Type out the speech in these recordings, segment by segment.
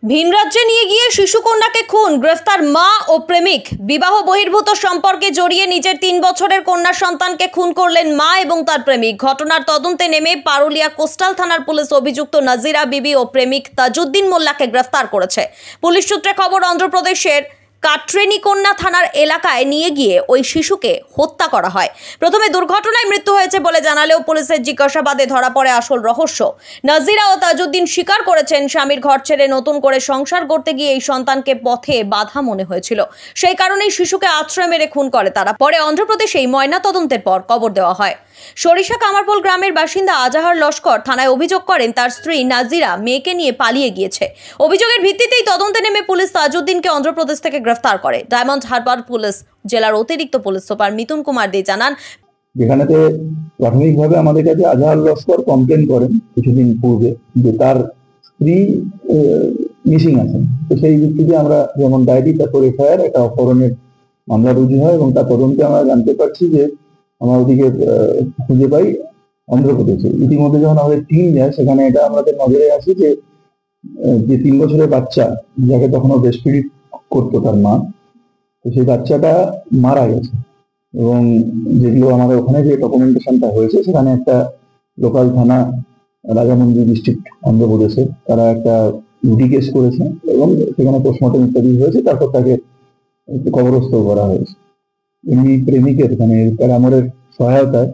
ভিন রাজ্যে নিয়ে গিয়ে শিশুকন্যাকে খুন, গ্রেফতার মা ও প্রেমিক। বিবাহ বহির্ভূত সম্পর্কে জড়িয়ে নিজের 3 বছরের কন্যা সন্তানকে খুন করলেন মা এবং তার প্রেমিক। ঘটনার তদন্তে নেমে পারুলিয়া কোস্টাল থানার পুলিশ অভিযুক্ত নাজিরা বিবি ও প্রেমিক তাজউদ্দিন মোল্লাকে গ্রেফতার করেছে। পুলিশ সূত্রে খবর, অন্ধ্রপ্রদেশের কাট্রেনিকোন্না থানার এলাকায় নিয়ে গিয়ে ওই শিশুকে হত্যা করা হয়। প্রথমে দুর্ঘটনায় মৃত্যু হয়েছে বলে জানালেও পুলিশের জিজ্ঞাসাবাদে ধরা পড়ে আসল রহস্য। নাজিরা ও তাজউদ্দিন স্বীকার করেছেন, স্বামীর ঘর ছেড়ে নতুন করে সংসার করতে গিয়ে এই সন্তানকে পথে বাধা মনে হয়েছিল, সেই কারণেই শিশুকে আশ্রয় মেরে খুন করে তারা। পরে অন্ধ্রপ্রদেশেই ময়না তদন্তের পর কবর দেওয়া হয়। সরিষা কামারপোল গ্রামের বাসিন্দা আজাহার লস্কর থানায় অভিযোগ করেন তার স্ত্রী নাজিরা মেয়েকে নিয়ে পালিয়ে গিয়েছে। অভিযোগের ভিত্তিতেই তদন্তে নেমে পুলিশ তাজউদ্দিনকে অন্ধ্রপ্রদেশ থেকে গ্রেফতার করে। ডায়মন্ড হারবার পুলিশ জেলার অতিরিক্ত পুলিশ সুপার মিথুন কুমার দে জানান, যেখানেতে প্রাথমিকভাবে আমাদের কাছে আজাহার লস্কর কমপ্লেন করেন কিছুদিন পূর্বে যে তার স্ত্রী মিসিং আছেন। তো সেই ভিত্তিতে আমরা যেমন ডায়েরি, তারপর এফআইআর, একটা অপহরণের মামলা রুজু হয় এবং তার তদন্তে আমরা জানতে পারছি যে আমরা ওদিকে খুঁজে পাই অন্ধ্রপ্রদেশে। ইতিমধ্যে যখন আমাদের টিম যায় সেখানে এটা আমাদের নজরে আসে যে 3 বছরের বাচ্চা, যাকে তখন ব্রেস্ট ফিড করতো তার মা, তো সেই বাচ্চাটা মারা গেছে। এবং যেগুলো আমাদের ওখানে যে ডকুমেন্টেশনটা হয়েছে, সেখানে একটা লোকাল থানা, রাজামন্ডি ডিস্ট্রিক্ট অন্ধ্রপ্রদেশে, তারা একটা ইডি কেস করেছে এবং সেখানে পোস্টমর্টম ইত্যাদি হয়েছে। তারপর তাকে কবরস্থ করা হয়েছে। এমনি প্রেমিকের মানে প্যারামোরের সহায়তায়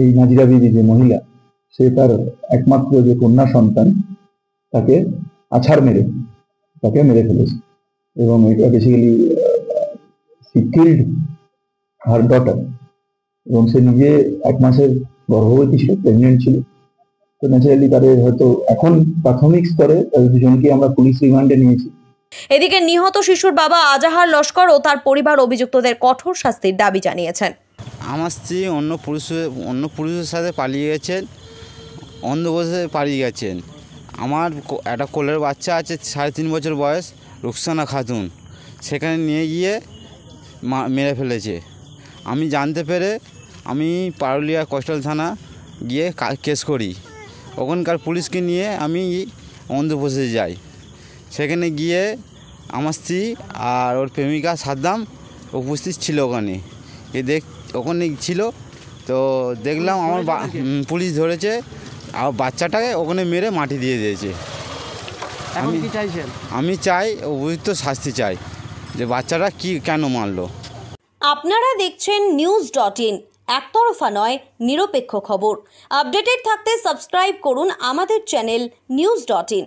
এই নাজিরা বিবি যে মহিলা, সে তার একমাত্র যে কন্যা সন্তান তাকে আছাড় মেরে তাকে মেরে ফেলেছে। এবং এটা basically she killed her daughter, এবং সে নিজে 1 মাসের গর্ভবতী ছিল, প্রেগনেন্ট ছিল। তো ন্যাচারালি তাদের হয়তো এখন প্রাথমিক স্তরে তাদের দুজনকে আমরা পুলিশ রিমান্ডে নিয়েছি। এদিকে নিহত শিশুর বাবা আজাহার লস্কর ও তার পরিবার অভিযুক্তদের কঠোর শাস্তির দাবি জানিয়েছেন। আমার স্ত্রী অন্য পুরুষের সাথে পালিয়ে গেছেন, অন্ধ্রপ্রদেশে পালিয়ে গেছেন। আমার একটা কোলের বাচ্চা আছে 3.5 বছর বয়স, রুকসানা খাতুন, সেখানে নিয়ে গিয়ে মেরে ফেলেছে। আমি জানতে পেরে আমি পারুলিয়া কোস্টাল থানা গিয়ে কেস করি। ওখানকার পুলিশকে নিয়ে আমি অন্ধ্রপ্রদেশে যাই। সেখানে গিয়ে আমার স্ত্রী আর ওর প্রেমিকা সাদ্দাম উপস্থিত ছিল ওখানে। ওখানে ছিল, তো দেখলাম আমার পুলিশ ধরেছে আর বাচ্চাটাকে ওখানে মেরে মাটি দিয়ে দিয়েছে। আমি চাই উপযুক্ত শাস্তি চাই, যে বাচ্চাটা কেন মারলো। আপনারা দেখছেন news.in, একতরফা নয়, নিরপেক্ষ খবর। আপডেটেড থাকতে সাবস্ক্রাইব করুন আমাদের চ্যানেল news.in।